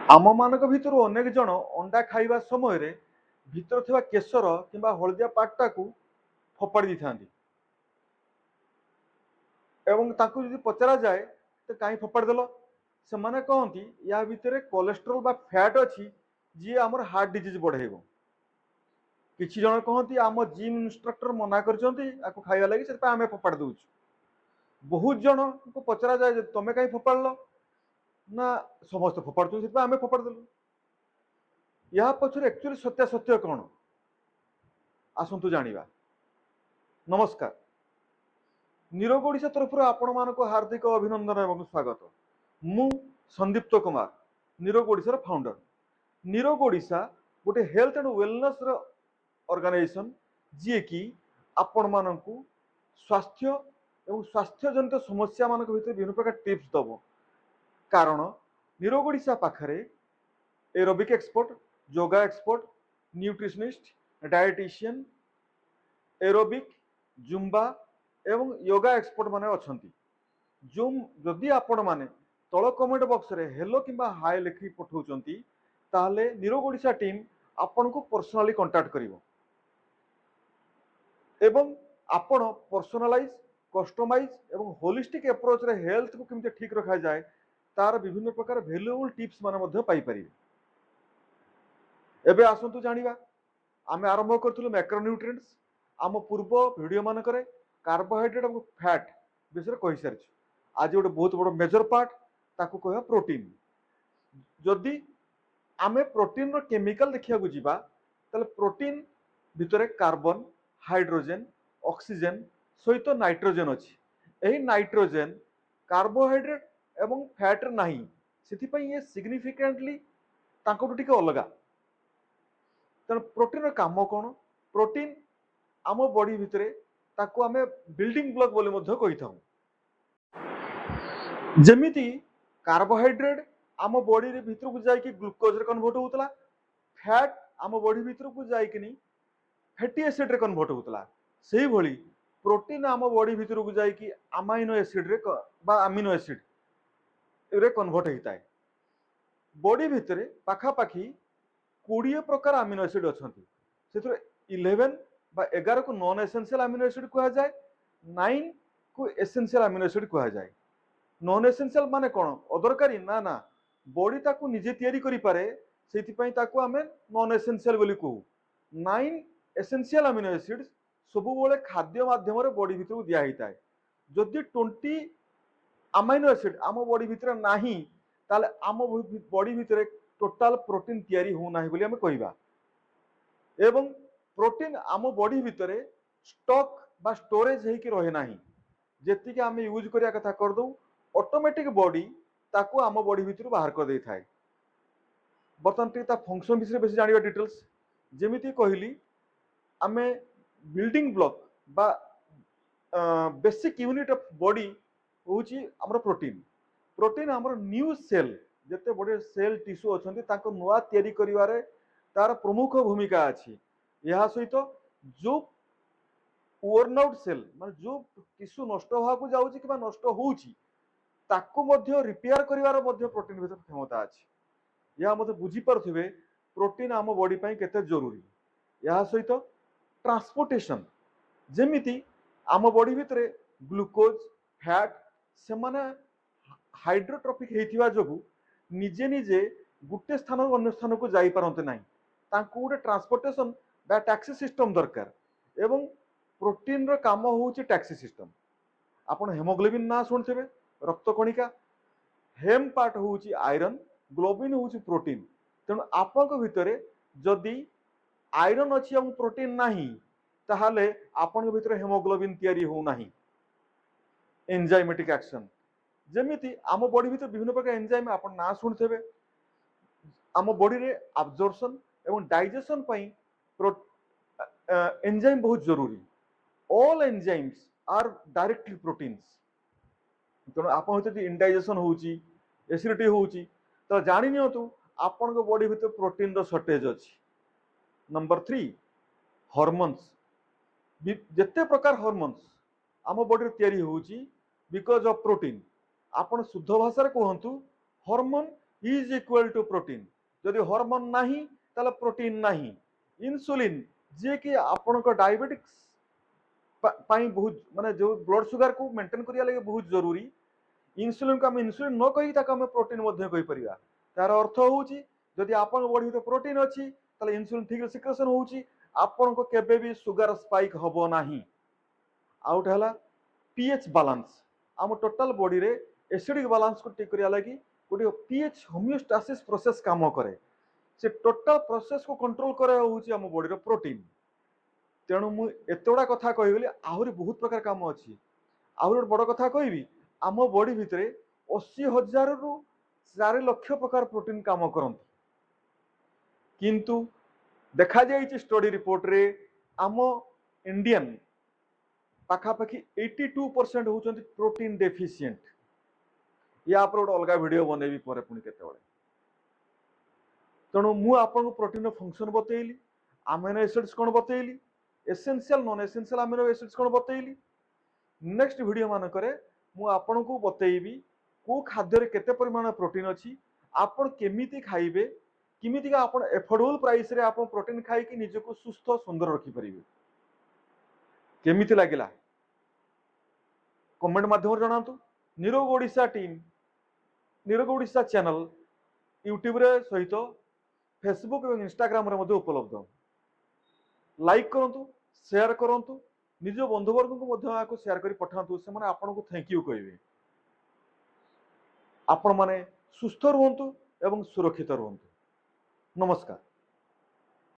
आम मान भितर अनेक जन अंडा खाइबा समय भितर थिबा केशर किंबा हलदिया पार्टा को फोपाड़ी दी थांती एवं ताकू यदि पचरा जाए तो कहीं फोपाड़ी देल से माने कहती या भितर कोलेस्ट्रोल बा फैट अच्छी जी आमर हार्ट डिजीज बढ़ेब किसी जन कहती आम जिम इंस्ट्रक्टर मना कर खाଇବା लगी से आम फोपाड़ी दौर बहुत जन को पचरा जाए तुम कहीं फोपाड़ ना समस्त फोपाड़ू से आम फोपाड़ी देलु या पछरे एक्चुअली सत्यासत्य कौन आसतु जानिबा। नमस्कार, निरोग ओडिशा तरफ आपण मानक हार्दिक अभिनंदन एवं स्वागत। मु संदीप्त कुमार, निरोग ओडिशा फाउंडर। निरोग ओडिशा गोटे हेल्थ एंड वेलनेस ऑर्गेनाइजेशन जी की आपण मानक स्वास्थ्य एवं स्वास्थ्य जनित समस्या मान भीतर विभिन्न प्रकार टिप्स दब कारण निरोग ओडिशा पाखरे aerobic expert, yoga expert, nutritionist, dietitian, aerobic, Zumba एवं योगा एक्सपर्ट माने अछंती जो जदि आपण माने तल कमेंट बॉक्स रे हेलो किंबा हाय लिखि पठाउचंती ताले निरोग ओडिशा टीम आपण को पर्सनली कांटेक्ट करिवो एवं आपण पर्सनलाइज, कस्टमाइज एवं होलिस्टिक अप्रोच रे हेल्थ को किमते ठीक रखा जाए तार विभिन्न प्रकार वैल्यूएबल टिप्स माने मध्ये पाई परिबे। एबे आसंतु जानिबा आमे आरंभ करथुलु मैक्रोन्यूट्रिएंट्स आम पूर्व वीडियो मानकरे कार्बोहाइड्रेट और फैट विषय कहि सारिछु। आज गोटे बहुत बड़ मेजर पार्ट ताकू कहया प्रोटीन। जदि आमे प्रोटीन रो केमिकल देखिया को जिबा तले प्रोटीन भितरे कार्बन, हाइड्रोजन, ऑक्सीजन सहित नाइट्रोजन अछि। एही नाइट्रोजन कार्बोहाइड्रेट एवं फैट नाही, सेति पई ये सिग्निफिकेंटली ताको टिके अलगा। तेणु प्रोटीन काम कौन? प्रोटीन आम बॉडी भितर ताको आमे बिल्डिंग ब्लॉक बोली मध्य कहि थाउ। जेमिति कार्बोहाइड्रेट आम बॉडी रे भितर को जाई कि ग्लूकोज रे कन्वर्ट होतला, फैट आम बॉडी भितर को जाई कि फैटी एसिड रे कन्वर्ट होतला, सेही भली प्रोटीन आम बॉडी भितर को जाई कि अमाइनो एसिड रे बा अमीनो एसिड रे कन्वर्ट होइताय। बॉडी भितर पाखा पाखी 20 प्रकार अमीनो एसिड अछंती, सेथुरे 11 बा 11 को नॉन एसेंशियल अमीनो एसिड कहा जाए, 9 को एसेंशियल अमीनो एसिड कहा जाए। नॉन एसेंशियल माने कोन? अदरकारी ना ना, बॉडी ताकू निजे तयारी करि पारे, सेति पई ताकू हमें नॉन एसेंशियल बोली कहू। 9 एसेंशियल अमीनो एसिड सब बोले खाद्य माध्यम रे बॉडी भितर दिया हिताय। जदि 20 अमीनो एसिड आम बॉडी भितर नाही ताले आम बॉडी भितर टोटाल प्रोटीन तैयारी हो नाही बोली हमें कहबा। एवं प्रोटीन आम बॉडी भितर स्टॉक बा स्टोरेज है कि रहे नाही, जेति के आम यूज करिया कथा कर दउ ऑटोमेटिक बॉडी ताकू आम बॉडी भितर बाहर कर दे थाए। बर्तमान ता फंक्शन विषय बेसी जानिबा डिटेल्स जेमिति कहली आमे बिल्डिंग ब्लॉक बा बेसिक यूनिट ऑफ बॉडी होची हमर प्रोटीन। प्रोटीन हमर न्यू सेल जते बड़े सेल टिश्यू अछंती ताको नुआ तयारी करिवारे तार प्रमुख भूमिका अछि। यहा सहित जो वर्न आउट सेल माने जो टिश्यू नष्ट होवा को जाउची किबा नष्ट होउची ताको मध्य रिपेयर करिवार मध्य प्रोटीन भितर क्षमता अछि। यहा मते बुझी परथिबे प्रोटीन आम बॉडी पई केते जरूरी। यहा सहित ट्रांसपोर्टेशन जेमिति आम बॉडी भितर ग्लूकोज, फैट से माने हाइड्रोट्रॉपिक हेथिबा जोगु निजे निजे गुटे स्थान अन्य स्थान को जाई पारंते नाही, तांको गुटे ट्रांसपोर्टेशन बा टैक्सी सिस्टम दरकार। एवं प्रोटीन रो काम होउची टैक्सी सिस्टम। आपण हेमोग्लोबिन ना सुनथिबे, रक्त कणिका। हेम पार्ट होउची आयरन, ग्लोबिन होउची प्रोटीन। तेणु आपनक भितरे जदि आयरन अछि एवं प्रोटीन नाही ताहाले आपनक भितरे हेमोग्लोबिन तयारी हो नाही। एंजाइमेटिक एक्शन जेमिति आम बॉडी भितर विभिन्न प्रकार एंजाइम आपण ना सुनथिबे। आम बॉडी रे अब्जॉर्प्शन एवं डाइजेशन पई एंजाइम बहुत जरूरी। All enzymes are directly proteins. तेणु आप इंडाइजेशन होउची, एसिडिटी होउची तो जानि नियंतु आपण बॉडी भितर प्रोटीन रो शॉर्टेज अछि। Number 3 hormones. जेते प्रकार हार्मोन्स आम बॉडी रे तयारी होउची बिकॉज ऑफ प्रोटीन। आपण शुद्ध भाषा रे कहंतु hormone is equal to protein जदि हार्मोन नाही ताले प्रोटीन नाही इंसुलिन जे कि आपण डायबिटिक्स बहुत माने जो ब्लड सुगर को मेंटेन करिया लगे बहुत जरूरी इंसुलिन को हम इंसुलिन न कही ताको हम प्रोटीन मध्य कहि परिबा तार अर्थ होउची जदि आपण बॉडी तो प्रोटीन अछि ताले इंसुलिन ठीक सिक्रेशन होउची आपण को केबे भी शुगर स्पाइक हबो नाही आउट हला पीएच बैलेंस आम टोटल बॉडी रे एसिडिक बैलेंस को ठीक करिया लगी गोटे पीएच होमियोस्टासिस प्रोसेस काम करे से टोटल प्रोसेस को कंट्रोल करे होउची आम बॉडी रो प्रोटीन तेणु मु एतोडा कथा कहबेली आहुरी बहुत प्रकार काम अछि आहुरी बड़ कथा कहबी आम बॉडी भितरे 80,000 रु 4 लाख प्रकार प्रोटीन काम करंती किंतु देखा जाइछि स्टडी रिपोर्ट रे आम इंडियन पाखापाखि 82% होउचंती प्रोटीन डेफिशिएंट या पर गोटे अलग वीडियो बनेबी पर पुणी केतेबेले तेणु मु आपन प्रोटीन फंक्शन बतैली अमीनो एसिड्स कोन बतैली essential non essential amino acids कोन बतैली नेक्स्ट वीडियो मान करे मु आपन को बतैबी को खाद्य रे केते परिमाण प्रोटीन अछि आपन केमिति खाइबे किमिति का आपन एफोर्डेबल प्राइस रे आपन प्रोटीन खाइ कि निजको सुस्थ सुंदर रखि परिबे केमिति लागिला कमेंट माध्यम जनातु निरोग ओडिशा टीम निरोग ओडिशा चैनल यूट्यूब रे सहित फेसबुक और इंस्टाग्राम रे मध्ये उपलब्ध लाइक करंतु शेयर करंतु निज बंधु वर्ग को मध्ये आको शेयर करी पठांतु से माने आपन को थैंक यू कहबे आपण माने सुस्थ रहंतु एवं सुरक्षित रहंतु नमस्कार।